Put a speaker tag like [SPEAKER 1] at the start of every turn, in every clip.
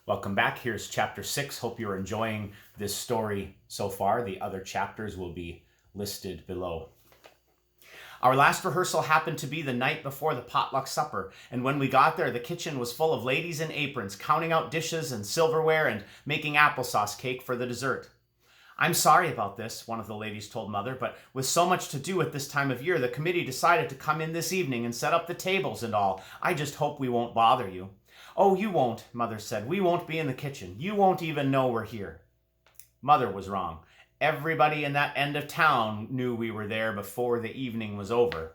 [SPEAKER 1] Welcome back. Here's chapter 6. Hope you're enjoying this story so far. The other chapters will be listed below. Our last rehearsal happened to be the night before the potluck supper, and when we got there, the kitchen was full of ladies in aprons, counting out dishes and silverware and making applesauce cake for the dessert. "I'm sorry about this," one of the ladies told Mother, "but with so much to do at this time of year, the committee decided to come in this evening and set up the tables and all. I just hope we won't bother you." "Oh, you won't," Mother said. "We won't be in the kitchen. You won't even know we're here." Mother was wrong. Everybody in that end of town knew we were there before the evening was over.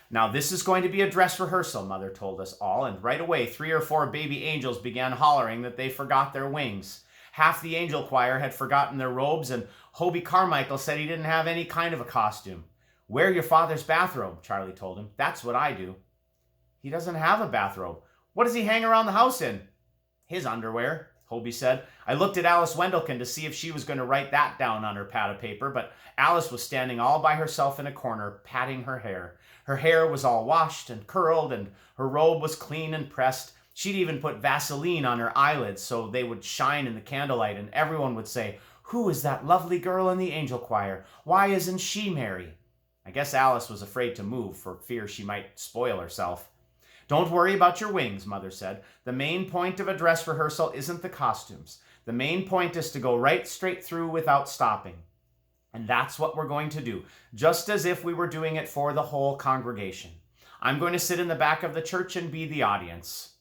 [SPEAKER 1] "Now this is going to be a dress rehearsal," Mother told us all, and right away 3 or 4 baby angels began hollering that they forgot their wings. Half the angel choir had forgotten their robes, and Hobie Carmichael said he didn't have any kind of a costume. "Wear your father's bathrobe," Charlie told him. "That's what I do." "He doesn't have a bathrobe. What does he hang around the house in?" "His underwear," Hobie said. I looked at Alice Wendelkin to see if she was going to write that down on her pad of paper, but Alice was standing all by herself in a corner, patting her hair. Her hair was all washed and curled, and her robe was clean and pressed. She'd even put Vaseline on her eyelids so they would shine in the candlelight, and everyone would say, "Who is that lovely girl in the angel choir? Why isn't she Mary?" I guess Alice was afraid to move for fear she might spoil herself. "Don't worry about your wings," Mother said. "The main point of a dress rehearsal isn't the costumes. The main point is to go right straight through without stopping. And that's what we're going to do, just as if we were doing it for the whole congregation. I'm going to sit in the back of the church and be the audience."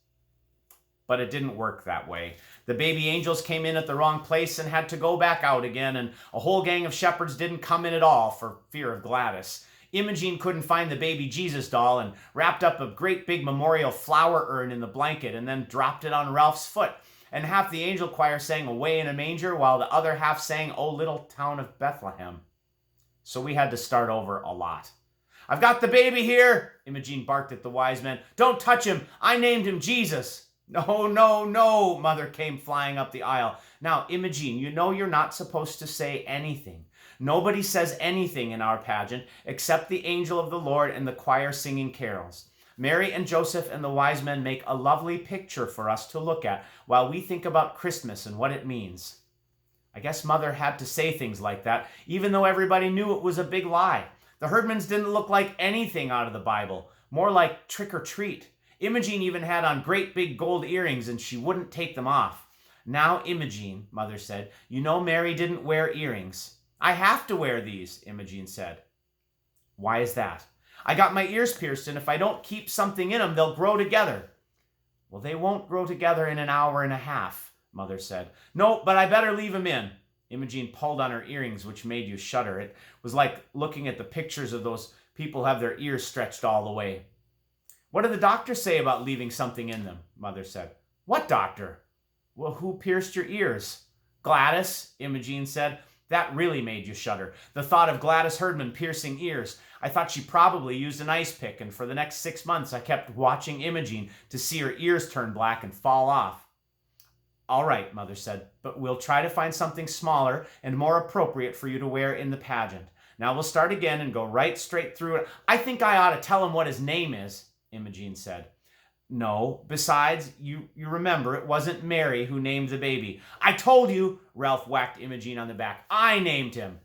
[SPEAKER 1] But it didn't work that way. The baby angels came in at the wrong place and had to go back out again, and a whole gang of shepherds didn't come in at all for fear of Gladys. Imogene couldn't find the baby Jesus doll and wrapped up a great big memorial flower urn in the blanket and then dropped it on Ralph's foot. And half the angel choir sang "Away in a Manger" while the other half sang "O Little Town of Bethlehem." So we had to start over a lot. "I've got the baby here," Imogene barked at the wise men. "Don't touch him. I named him Jesus." "No, no, no," Mother came flying up the aisle. "Now, Imogene, you know you're not supposed to say anything. Nobody says anything in our pageant except the angel of the Lord and the choir singing carols. Mary and Joseph and the wise men make a lovely picture for us to look at while we think about Christmas and what it means." I guess Mother had to say things like that, even though everybody knew it was a big lie. The Herdmans didn't look like anything out of the Bible, more like trick or treat. Imogene even had on great big gold earrings and she wouldn't take them off. "Now, Imogene," Mother said, "you know Mary didn't wear earrings." "I have to wear these," Imogene said. "Why is that?" "I got my ears pierced, and if I don't keep something in them, they'll grow together." "Well, they won't grow together in an hour and a half," Mother said. "No, but I better leave them in." Imogene pulled on her earrings, which made you shudder. It was like looking at the pictures of those people who have their ears stretched all the way. "What did the doctor say about leaving something in them?" Mother said. "What doctor?" "Well, who pierced your ears?" "Gladys," Imogene said. That really made you shudder. The thought of Gladys Herdman piercing ears. I thought she probably used an ice pick, and for the next 6 months I kept watching Imogene to see her ears turn black and fall off. "All right," Mother said, "but we'll try to find something smaller and more appropriate for you to wear in the pageant. Now we'll start again and go right straight through it." "I think I ought to tell him what his name is," Imogene said. "No, besides, you remember it wasn't Mary who named the baby." "I told you," Ralph whacked Imogene on the back. "I named him."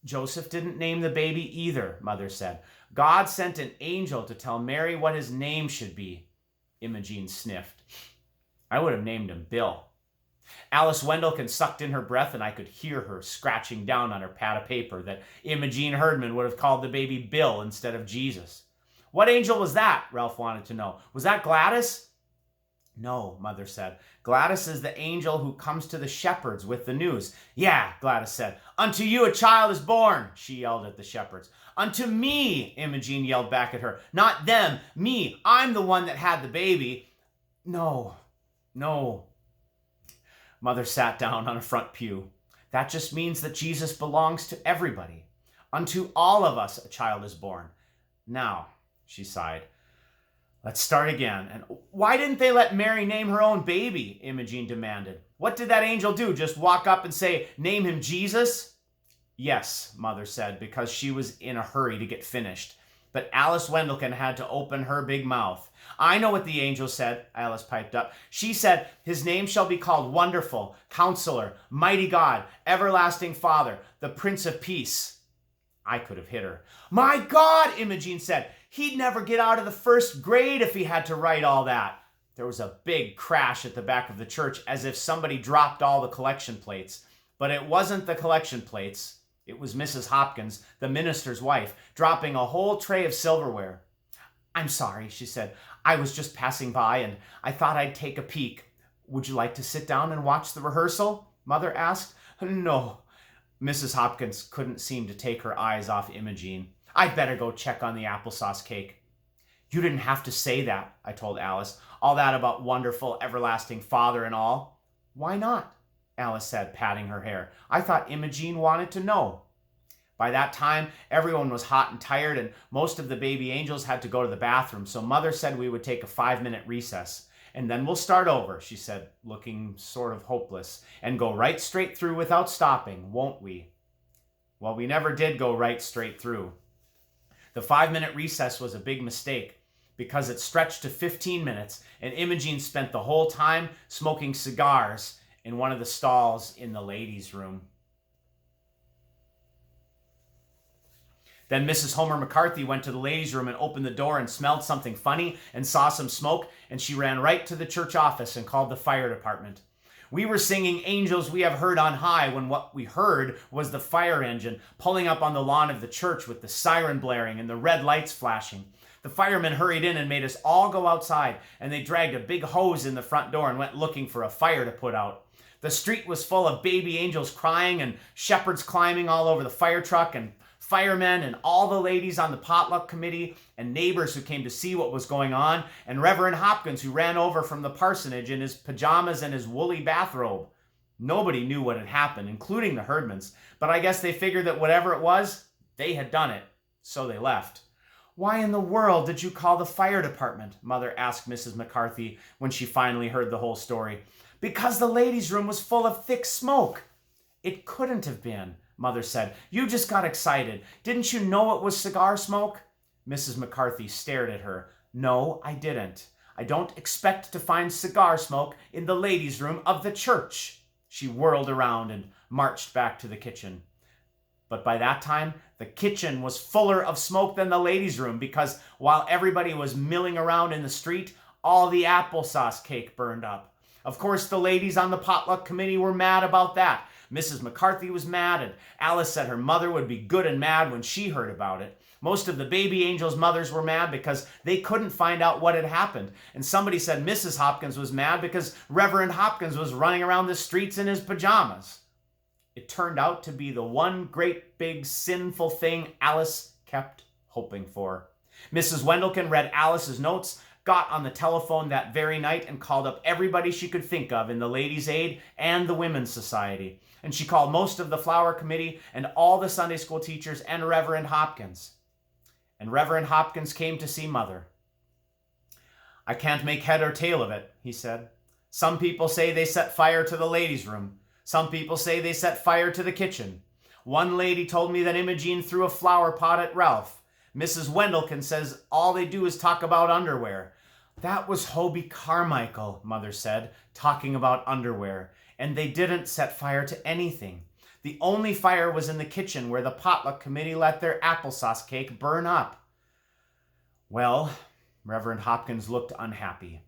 [SPEAKER 1] "Joseph didn't name the baby either," Mother said. "God sent an angel to tell Mary what his name should be." Imogene sniffed. "I would have named him Bill." Alice Wendelkin sucked in her breath, and I could hear her scratching down on her pad of paper that Imogene Herdman would have called the baby Bill instead of Jesus. "What angel was that?" Ralph wanted to know. "Was that Gladys?" "No," Mother said. "Gladys is the angel who comes to the shepherds with the news." "Yeah," Gladys said. "Unto you a child is born," she yelled at the shepherds. "Unto me," Imogene yelled back at her. "Not them, me. I'm the one that had the baby." "No, no." Mother sat down on a front pew. "That just means that Jesus belongs to everybody. Unto all of us a child is born. Now," she sighed, "let's start again." "And why didn't they let Mary name her own baby?" Imogene demanded. "What did that angel do? Just walk up and say, 'Name him Jesus'?" "Yes," Mother said, because she was in a hurry to get finished. but Alice Wendelken had to open her big mouth. I know what the angel said, Alice piped up. She said, his name shall be called Wonderful, Counselor, Mighty God, Everlasting Father, the Prince of Peace. I could have hit her. My God, Imogene said, he'd never get out of the first grade if he had to write all that. There was a big crash at the back of the church as if somebody dropped all the collection plates. But it wasn't the collection plates. It was Mrs. Hopkins, the minister's wife, dropping a whole tray of silverware. I'm sorry, she said. I was just passing by and I thought I'd take a peek. Would you like to sit down and watch the rehearsal? Mother asked. No. Mrs. Hopkins couldn't seem to take her eyes off Imogene. I'd better go check on the applesauce cake. You didn't have to say that, I told Alice. All that about wonderful, everlasting Father and all. Why not? Alice said, patting her hair. I thought Imogene wanted to know. By that time, everyone was hot and tired, and most of the baby angels had to go to the bathroom, so Mother said we would take a 5-minute recess. And then we'll start over, she said, looking sort of hopeless, and go right straight through without stopping, won't we? Well, we never did go right straight through. The 5-minute recess was a big mistake because it stretched to 15 minutes, and Imogene spent the whole time smoking cigars in one of the stalls in the ladies' room. Then Mrs. Homer McCarthy went to the ladies' room and opened the door and smelled something funny and saw some smoke, and she ran right to the church office and called the fire department. We were singing Angels We Have Heard on High when what we heard was the fire engine pulling up on the lawn of the church with the siren blaring and the red lights flashing. The firemen hurried in and made us all go outside, and they dragged a big hose in the front door and went looking for a fire to put out. The street was full of baby angels crying and shepherds climbing all over the fire truck and firemen and all the ladies on the potluck committee and neighbors who came to see what was going on, and Reverend Hopkins who ran over from the parsonage in his pajamas and his woolly bathrobe. Nobody knew what had happened, including the Herdmans, but I guess they figured that whatever it was, they had done it, so they left. Why in the world did you call the fire department? Mother asked Mrs. McCarthy when she finally heard the whole story. Because the ladies' room was full of thick smoke. It couldn't have been, Mother said. You just got excited. Didn't you know it was cigar smoke? Mrs. McCarthy stared at her. No, I didn't. I don't expect to find cigar smoke in the ladies' room of the church. She whirled around and marched back to the kitchen. But by that time, the kitchen was fuller of smoke than the ladies' room because while everybody was milling around in the street, all the applesauce cake burned up. Of course, the ladies on the potluck committee were mad about that. Mrs. McCarthy was mad, and Alice said her mother would be good and mad when she heard about it. Most of the baby angels' mothers were mad because they couldn't find out what had happened. And somebody said Mrs. Hopkins was mad because Reverend Hopkins was running around the streets in his pajamas. It turned out to be the one great big sinful thing Alice kept hoping for. Mrs. Wendelken read Alice's notes, got on the telephone that very night and called up everybody she could think of in the Ladies' Aid and the Women's Society. And she called most of the flower committee and all the Sunday school teachers and Reverend Hopkins. And Reverend Hopkins came to see Mother. I can't make head or tail of it, he said. Some people say they set fire to the ladies' room. Some people say they set fire to the kitchen. One lady told me that Imogene threw a flower pot at Ralph. Mrs. Wendelken says all they do is talk about underwear. That was Hobie Carmichael, Mother said, talking about underwear. And they didn't set fire to anything. The only fire was in the kitchen where the potluck committee let their applesauce cake burn up. Well, Reverend Hopkins looked unhappy.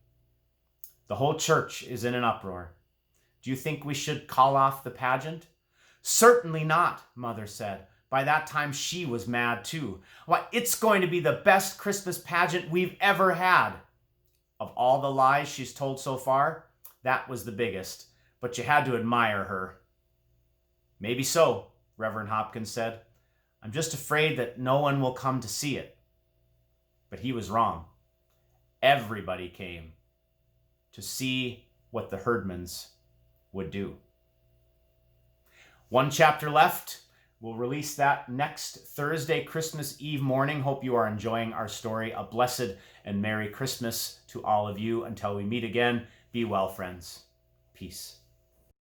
[SPEAKER 1] The whole church is in an uproar. Do you think we should call off the pageant? Certainly not, Mother said. By that time, she was mad too. Why, it's going to be the best Christmas pageant we've ever had. Of all the lies she's told so far, that was the biggest. But you had to admire her. Maybe so, Reverend Hopkins said. I'm just afraid that no one will come to see it. But he was wrong. Everybody came to see what the Herdmans would do. One chapter left. We'll release that next Thursday, Christmas Eve morning. Hope you are enjoying our story. A blessed and Merry Christmas to all of you. Until we meet again, be well, friends. Peace.